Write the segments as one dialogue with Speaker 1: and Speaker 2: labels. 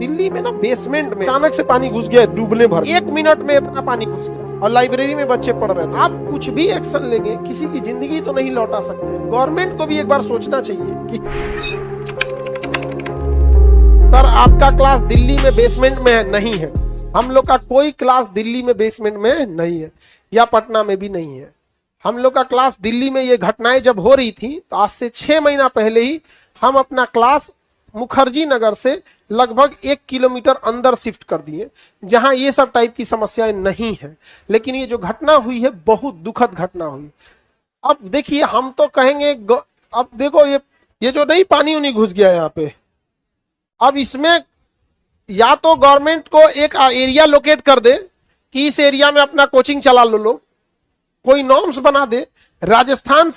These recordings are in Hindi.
Speaker 1: दिल्ली में ना बेसमेंट में अचानक से पानी घुस गया, डूबने भर, 1 मिनट में इतना पानी घुस गया और लाइब्रेरी में बच्चे पढ़ रहे थे। आप कुछ भी एक्शन लेंगे, किसी की जिंदगी तो नहीं लौटा सकते। गवर्नमेंट को भी एक बार सोचना चाहिए कि सर आपका क्लास दिल्ली में बेसमेंट में नहीं है। हम लोग का कोई क्लास दिल्ली में बेसमेंट में नहीं है या पटना में भी नहीं है। हम लोग का क्लास दिल्ली में ये घटनाएं जब हो रही थी तो आज से 6 महीना पहले ही हम अपना क्लास मुखर्जी नगर से लगभग 1 किलोमीटर अंदर शिफ्ट कर दिए, जहां ये सब टाइप की समस्याएं नहीं है। लेकिन ये जो घटना हुई है बहुत दुखद घटना हुई। अब देखिए हम तो कहेंगे, अब देखो ये जो नहीं पानी उनी घुस गया यहाँ पे, अब इसमें या तो गवर्नमेंट को एक एरिया लोकेट कर दे कि इस एरिया में अपना कोचिंग चला लो लोग, कोई नॉर्म्स बना दे। राजस्थान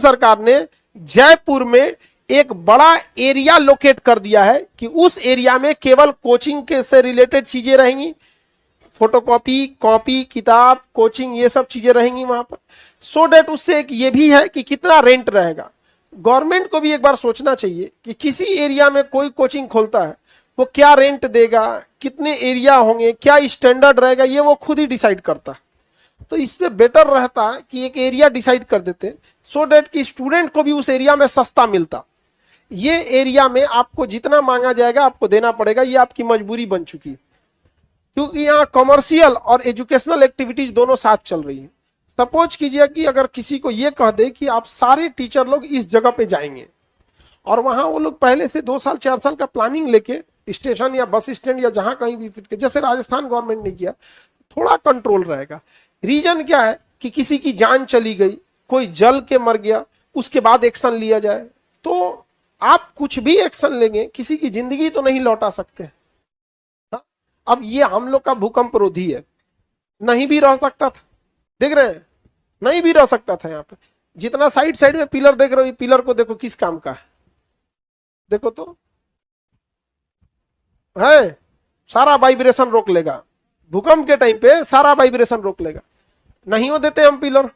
Speaker 1: सरकार ने जयपुर में एक बड़ा एरिया लोकेट कर दिया है कि उस एरिया में केवल कोचिंग के से रिलेटेड चीजें रहेंगी, फोटोकॉपी, कॉपी, किताब, कोचिंग, ये सब चीजें रहेंगी वहां पर। सो डेट उससे एक ये भी है कि कितना रेंट रहेगा। गवर्नमेंट को भी एक बार सोचना चाहिए कि किसी एरिया में कोई कोचिंग खोलता है वो क्या रेंट देगा, कितने एरिया होंगे, क्या स्टैंडर्ड रहेगा, ये वो खुद ही डिसाइड करता है। तो इसमें बेटर रहता कि एक एरिया डिसाइड कर देते सो डेट कि स्टूडेंट को भी उस एरिया में सस्ता मिलता। ये एरिया में आपको जितना मांगा जाएगा आपको देना पड़ेगा, ये आपकी मजबूरी बन चुकी है, क्योंकि यहाँ कमर्शियल और एजुकेशनल एक्टिविटीज दोनों साथ चल रही है। सपोज कीजिए कि अगर किसी को ये कह दे कि आप सारे टीचर लोग इस जगह पे जाएंगे और वहां वो लोग पहले से 2 साल 4 साल का प्लानिंग लेके स्टेशन या बस स्टैंड या जहां कहीं भी फिट के, जैसे राजस्थान गवर्नमेंट ने किया, थोड़ा कंट्रोल रहेगा। रीजन क्या है कि किसी की जान चली गई, कोई जल के मर गया, उसके बाद एक्शन लिया जाए। तो आप कुछ भी एक्शन लेंगे, किसी की जिंदगी तो नहीं लौटा सकते। अब ये हम लोग का भूकंप रोधी है, नहीं भी रह सकता था, देख रहे हैं, नहीं भी रह सकता था। यहाँ पे जितना साइड में पिलर देख रहे हो, पिलर को देखो किस काम का है, देखो तो है, सारा वाइब्रेशन रोक लेगा। भूकंप के टाइम पे सारा वाइब्रेशन रोक लेगा। नहीं हो देते हम पिलर,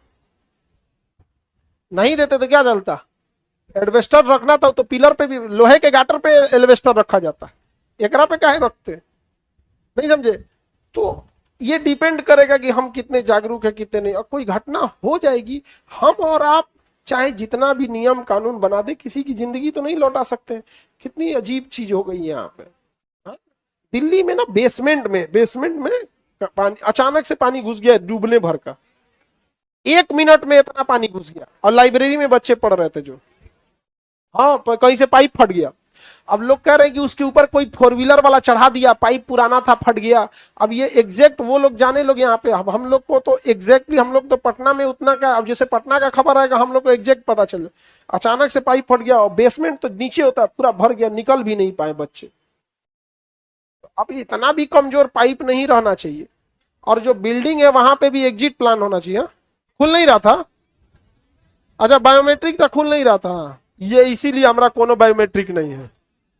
Speaker 1: नहीं देते तो क्या चलता, एडवेस्टर रखना था तो पिलर पे भी, लोहे के गाटर पे एल्वेस्टर रखा जाता, एकरा पे काहे रखते, नहीं समझे। तो ये डिपेंड करेगा कि हम कितने जागरूक है कितने नहीं। और कोई घटना हो जाएगी, हम और आप चाहे जितना भी नियम कानून बना दे, किसी की जिंदगी तो नहीं लौटा सकते। कितनी अजीब चीज हो गई है यहाँ पे। दिल्ली में ना बेसमेंट में पानी, अचानक से पानी घुस गया, डूबने भर का, 1 मिनट में इतना पानी घुस गया और लाइब्रेरी में बच्चे पढ़ रहे थे जो, हाँ कहीं से पाइप फट गया। अब लोग कह रहे हैं कि उसके ऊपर कोई 4 व्हीलर वाला चढ़ा दिया, पाइप पुराना था फट गया। अब ये एग्जैक्ट वो लोग जाने लोग यहाँ पे, अब हम लोग को तो एग्जैक्टली, हम लोग तो पटना में उतना का, अब जैसे पटना का खबर आएगा हम लोग को एग्जैक्ट पता चले। अचानक से पाइप फट गया और बेसमेंट तो नीचे होता है, पूरा भर गया, निकल भी नहीं पाए बच्चे। अब इतना भी कमजोर पाइप नहीं रहना चाहिए। और जो बिल्डिंग है वहां पे भी एग्जिट प्लान होना चाहिए। खुल नहीं रहा था, अच्छा बायोमेट्रिक था, खुल नहीं रहा था, ये इसीलिए हमारा कोनो बायोमेट्रिक नहीं है।